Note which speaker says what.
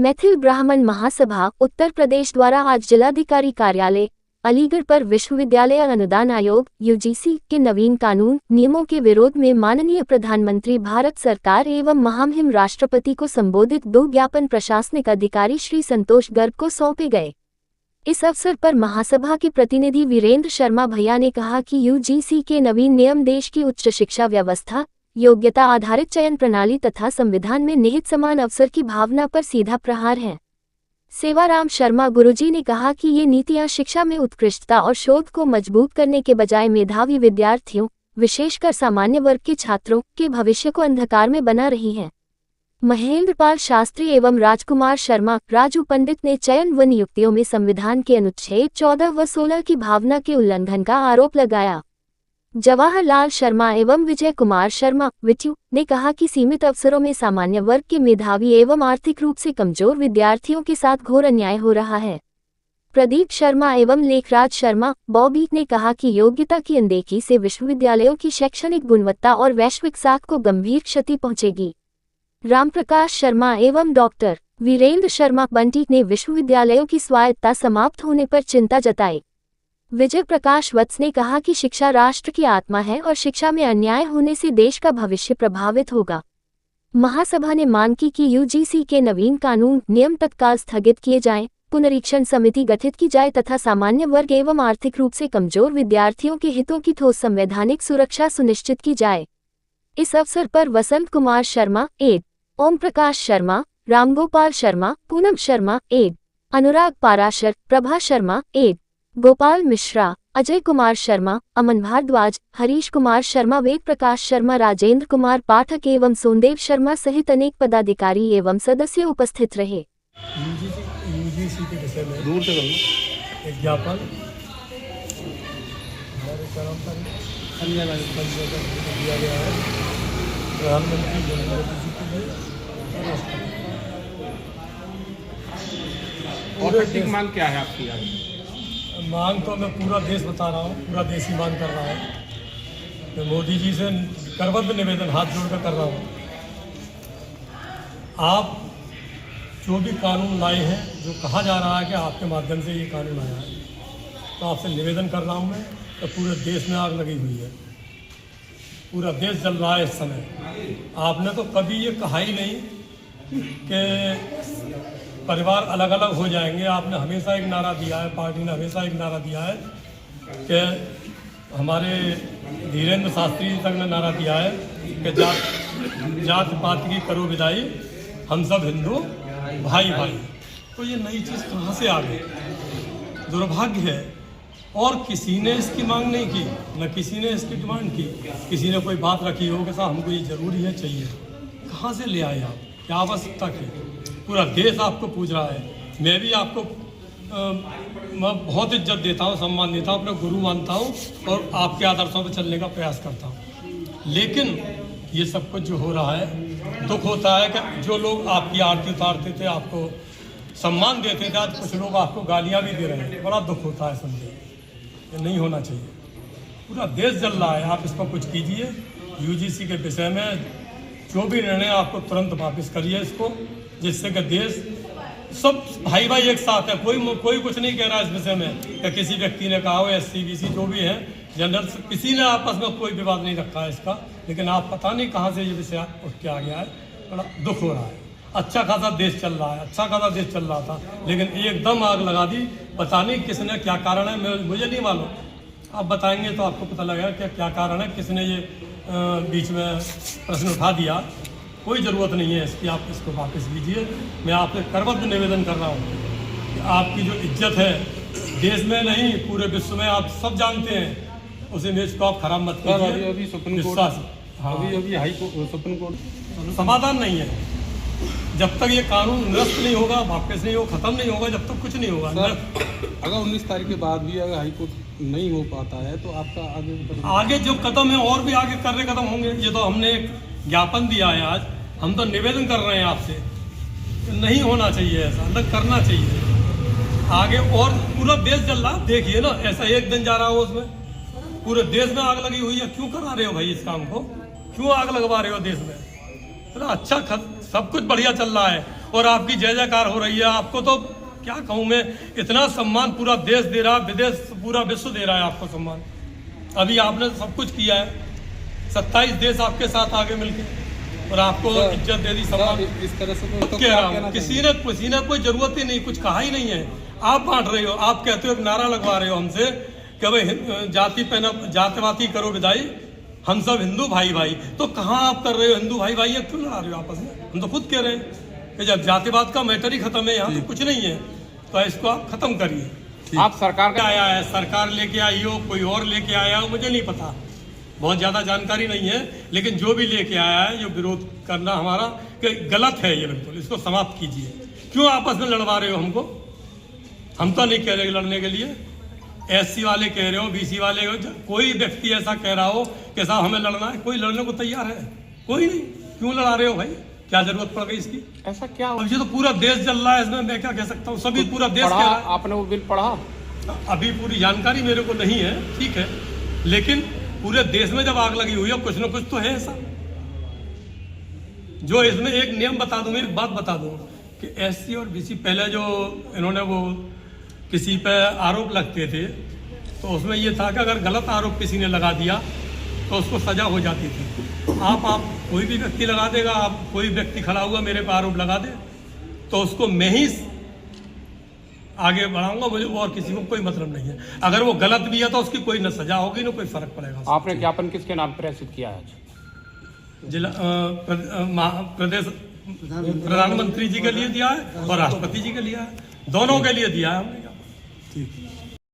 Speaker 1: मैथिल ब्राह्मण महासभा उत्तर प्रदेश द्वारा आज जिलाधिकारी कार्यालय अलीगढ़ पर विश्वविद्यालय अनुदान आयोग (यूजीसी) के नवीन कानून नियमों के विरोध में माननीय प्रधानमंत्री भारत सरकार एवं महामहिम राष्ट्रपति को संबोधित 2 ज्ञापन प्रशासनिक अधिकारी श्री संतोष गर्ग को सौंपे गए। इस अवसर पर महासभा के प्रतिनिधि वीरेंद्र शर्मा भैया ने कहा कि यूजीसी के नवीन नियम देश की उच्च शिक्षा व्यवस्था, योग्यता आधारित चयन प्रणाली तथा संविधान में निहित समान अवसर की भावना पर सीधा प्रहार है। सेवाराम शर्मा गुरुजी ने कहा कि ये नीतियां शिक्षा में उत्कृष्टता और शोध को मजबूत करने के बजाय मेधावी विद्यार्थियों, विशेषकर सामान्य वर्ग के छात्रों के भविष्य को अंधकार में बना रही हैं। महेंद्रपाल शास्त्री एवं राजकुमार शर्मा राजू पंडित ने चयन व नियुक्तियों में संविधान के अनुच्छेद 14 व 16 की भावना के उल्लंघन का आरोप लगाया। जवाहरलाल शर्मा एवं विजय कुमार शर्मा विट्यू ने कहा कि सीमित अवसरों में सामान्य वर्ग के मेधावी एवं आर्थिक रूप से कमजोर विद्यार्थियों के साथ घोर अन्याय हो रहा है। प्रदीप शर्मा एवं लेखराज शर्मा बॉबी ने कहा कि योग्यता की अनदेखी से विश्वविद्यालयों की शैक्षणिक गुणवत्ता और वैश्विक साख को गंभीर क्षति पहुंचेगी। रामप्रकाश शर्मा एवं डॉक्टर वीरेंद्र शर्मा बंटी ने विश्वविद्यालयों की स्वायत्तता समाप्त होने पर चिंता जताई। विजय प्रकाश वत्स ने कहा कि शिक्षा राष्ट्र की आत्मा है और शिक्षा में अन्याय होने से देश का भविष्य प्रभावित होगा। महासभा ने मांग की कि यूजीसी के नवीन कानून नियम तत्काल स्थगित किए जाएं, पुनरीक्षण समिति गठित की जाए तथा सामान्य वर्ग एवं आर्थिक रूप से कमजोर विद्यार्थियों के हितों की ठोस संवैधानिक सुरक्षा सुनिश्चित की जाए। इस अवसर पर वसंत कुमार शर्मा एड, ओम प्रकाश शर्मा, रामगोपाल शर्मा, पूनम शर्मा एड, अनुराग पाराशर, प्रभा शर्मा एड, गोपाल मिश्रा, अजय कुमार शर्मा, अमन भारद्वाज, हरीश कुमार शर्मा, वेद प्रकाश शर्मा, राजेंद्र कुमार पाठक एवं सोनदेव शर्मा सहित अनेक पदाधिकारी एवं सदस्य उपस्थित रहे।
Speaker 2: यूजीसी के विषय में दूर से एक ज्ञापन दिया गया है प्रधानमंत्री नरेंद्र मोदी जी के लिए।
Speaker 3: और मांग क्या है आपकी?
Speaker 2: मांग तो मैं पूरा देश बता रहा हूँ, पूरा देश ही मांग कर रहा है। मैं मोदी जी से करबद्ध निवेदन हाथ जोड़कर कर रहा हूँ, आप जो भी कानून लाए हैं, जो कहा जा रहा है कि आपके माध्यम से ये कानून आया है, तो आपसे निवेदन कर रहा हूँ मैं तो पूरे देश में आग लगी हुई है, पूरा देश जल रहा है इस समय। आपने तो कभी ये कहा ही नहीं कि परिवार अलग अलग हो जाएंगे। आपने हमेशा एक नारा दिया है, पार्टी ने हमेशा एक नारा दिया है कि हमारे धीरेन्द्र शास्त्री जी तक ने नारा दिया है कि जात पात की करो विदाई, हम सब हिंदू भाई भाई। तो ये नई चीज़ कहाँ से आ गई? दुर्भाग्य है। और किसी ने इसकी मांग नहीं की, न किसी ने इसकी डिमांड की। किसी ने कोई बात रखी हो कि साहब हमको ये ज़रूरी है, चाहिए। कहाँ से ले आए आप? क्या आवश्यकता की? पूरा देश आपको पूछ रहा है। मैं भी आपको मैं बहुत इज्जत देता हूँ, सम्मान देता हूँ, अपना गुरु मानता हूँ और आपके आदर्शों पर चलने का प्रयास करता हूँ। लेकिन ये सब कुछ जो हो रहा है, दुख होता है कि जो लोग आपकी आरती उतारते थे, आपको सम्मान देते थे, आज कुछ लोग आपको गालियाँ भी दे रहे हैं। बड़ा दुख होता है समझे, ये नहीं होना चाहिए। पूरा देश जल रहा है, आप इस पर कुछ कीजिए। यूजीसी के विषय में जो भी निर्णय आपको तुरंत वापस करिए इसको, जिससे कि देश सब भाई भाई एक साथ है। कोई कुछ नहीं कह रहा इस विषय में कि किसी व्यक्ति ने कहा हो, एससी बीसी जो भी है जनरल, किसी ने आपस में कोई विवाद नहीं रखा है इसका। लेकिन आप पता नहीं कहाँ से ये विषय उठ के आ गया है। बड़ा दुख हो रहा है। अच्छा खासा देश चल रहा है, अच्छा खासा देश चल रहा था, लेकिन एकदम आग लगा दी। पता नहीं किसने, क्या कारण है, मुझे नहीं मालूम। आप बताएंगे तो आपको पता लगेगा कि क्या कारण है, किसने ये बीच में प्रश्न उठा दिया। कोई ज़रूरत नहीं है इसकी, आप इसको वापस लीजिए। मैं आपसे करबद्ध निवेदन कर रहा हूँ कि आपकी जो इज्जत है देश में नहीं पूरे विश्व में, आप सब जानते हैं, उस इमेज को आप खराब मत कीजिए।
Speaker 3: अभी सुप्रीम कोर्ट, हाँ अभी हाई कोर्ट, सुप्रीम कोर्ट
Speaker 2: समाधान नहीं है। जब तक ये कानून निरस्त नहीं होगा, वापस नहीं होगा, ख़त्म नहीं होगा, जब तक कुछ नहीं होगा।
Speaker 3: अगर 19 तारीख के बाद भी अगर हाई कोर्ट नहीं हो पाता है तो आपका
Speaker 2: आगे जो कदम है और भी आगे करने कदम होंगे। ये तो हमने एक ज्ञापन दिया है आज, हम तो निवेदन कर रहे हैं आपसे, नहीं होना चाहिए ऐसा, अलग करना चाहिए आगे। और पूरा देश जल रहा, देखिए ना, ऐसा एक दिन जा रहा हो उसमें पूरे देश में आग लगी हुई है। क्यों करा रहे हो भाई इस काम को? क्यों आग लगवा रहे हो देश में? अच्छा सब कुछ बढ़िया चल रहा है और आपकी जय जयकार हो रही है। आपको तो क्या कहूँ मैं, इतना सम्मान पूरा देश दे रहा है, विदेश पूरा विश्व दे रहा है आपको सम्मान। अभी आपने सब कुछ किया है, 27 देश आपके साथ आगे मिलके और आपको इज्जत दे दी, सम्मान।
Speaker 3: इस तरह से तो
Speaker 2: कह रहा हूँ, किसी ने कोई जरूरत ही नहीं, कुछ कहा ही नहीं है। आप बांट रहे हो, आप कहते हो, एक नारा लगवा रहे हो हमसे कि भाई जातिवाती करो विदाई, हम सब हिंदू भाई भाई। तो कहाँ आप कर रहे हो हिंदू भाई भाई, क्यों लड़ा रहे हो आपस में? हम तो खुद कह रहे हैं कि जब जातिवाद का मैटर ही खत्म है, यहाँ तो कुछ नहीं है, तो इसको आप खत्म करिए।
Speaker 3: आप सरकार का
Speaker 2: आया है, सरकार लेके आई हो, कोई और लेके आया हो, मुझे नहीं पता, बहुत ज्यादा जानकारी नहीं है, लेकिन जो भी लेके आया है, जो विरोध करना हमारा कि गलत है, ये बिल्कुल इसको समाप्त कीजिए। क्यों आपस में लड़वा रहे हो हमको? हम तो नहीं कह रहे लड़ने के लिए, एससी वाले कह रहे हो, बीसी वाले, कोई व्यक्ति ऐसा कह रहा हो कि साहब हमें लड़ना है, कोई लड़ने को तैयार है? कोई नहीं। क्यों लड़ा रहे हो भाई, क्या जरूरत पड़ गई इसकी?
Speaker 3: ऐसा क्या
Speaker 2: अब ये तो पूरा देश जल रहा है, इसमें मैं क्या कह सकता हूँ, सभी पूरा देश कह रहा है।
Speaker 3: आपने वो बिल पढ़ा?
Speaker 2: अभी पूरी जानकारी मेरे को नहीं है, ठीक है, लेकिन पूरे देश में जब आग लगी हुई है, कुछ ना कुछ तो है ऐसा। जो इसमें एक नियम बता दूं, एक बात बता दूं कि एससी और बीसी पहले जो इन्होंने वो किसी पे आरोप लगते थे, तो उसमें ये था कि अगर गलत आरोप किसी ने लगा दिया तो उसको सजा हो जाती थी। आप कोई भी व्यक्ति लगा देगा, आप कोई व्यक्ति खड़ा हुआ मेरे पे आरोप लगा दे तो उसको मैं ही आगे बढ़ाऊंगा, मुझे और किसी को कोई मतलब नहीं है। अगर वो गलत भी है तो उसकी कोई न सजा होगी, न कोई फर्क पड़ेगा।
Speaker 3: आपने ज्ञापन किसके नाम प्रेषित किया है?
Speaker 2: जिला प्रदेश प्रधानमंत्री जी के लिए दिया है और राष्ट्रपति जी के लिए है, दोनों के लिए दिया है हमने। ठीक।